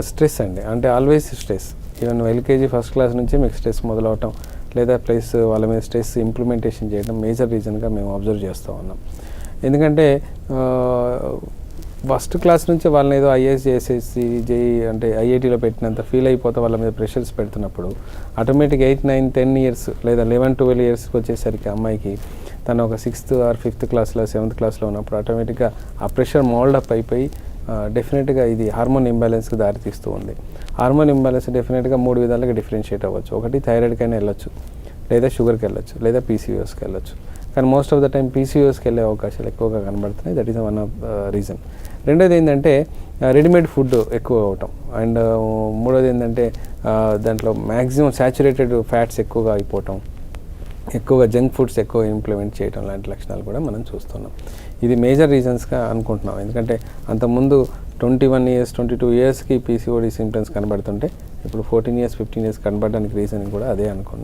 Stress అండి. అంటే always stress. Even LKG first class నుంచే మీకు స్ట్రెస్ మొదలవటం, లేదా ప్లస్ వాళ్ళ మీద స్ట్రెస్ ఇంప్లిమెంటేషన్ చేయడం మేజర్ రీజన్‌గా మేము అబ్జర్వ్ చేస్తూ ఉన్నాం. ఎందుకంటే ఫస్ట్ క్లాస్ నుంచి వాళ్ళని ఏదో ఐఏఎస్ చేసేసి జేఈ అంటే ఐఐటీలో పెట్టినంత ఫీల్ అయిపోతే వాళ్ళ మీద ప్రెషర్స్ పెడుతున్నప్పుడు ఆటోమేటిక్గా 8, 9, 10 ఇయర్స్ లేదా 11, 12 ఇయర్స్కి వచ్చేసరికి అమ్మాయికి తను ఒక 6th ఆర్ 5th క్లాస్లో 7th క్లాస్లో ఉన్నప్పుడు ఆటోమేటిక్గా ఆ ప్రెషర్ మోల్డప్ అయిపోయి డెఫినెట్గా ఇది హార్మోన్ ఇంబ్యాలెన్స్కి దారితీస్తూ ఉంది. హార్మోన్ ఇంబ్యాలెన్స్ డెఫినెట్గా 3 విధాలుగా డిఫరెన్షియేట్ అవ్వచ్చు. ఒకటి థైరాయిడ్కైనా వెళ్ళొచ్చు, లేదా షుగర్కి వెళ్ళొచ్చు, లేదా పీసీఓఎస్కి వెళ్ళొచ్చు. కానీ మోస్ట్ ఆఫ్ ద టైం పీసీఓఎస్కి వెళ్ళే అవకాశాలు ఎక్కువగా కనబడుతున్నాయి. That is one of reason. రెండోది ఏంటంటే రెడీమేడ్ ఫుడ్ ఎక్కువ అవటం, అండ్ మూడోది ఏంటంటే దాంట్లో మ్యాక్సిమం సాచురేటెడ్ ఫ్యాట్స్ ఎక్కువగా అయిపోవటం, ఎక్కువగా జంక్ ఫుడ్స్ ఎక్కువ ఇంప్లిమెంట్ చేయడం లాంటి లక్షణాలు కూడా మనం చూస్తున్నాం. ఇది మేజర్ రీజన్స్గా అనుకుంటున్నాం. ఎందుకంటే అంతకుముందు 21 ఇయర్స్ 22 ఇయర్స్కి పీసీఓడి సింప్టమ్స్ కనబడుతుంటే ఇప్పుడు 14 ఇయర్స్ 15 ఇయర్స్ కనబడడానికి రీజన్ కూడా అదే అనుకుంటున్నాం.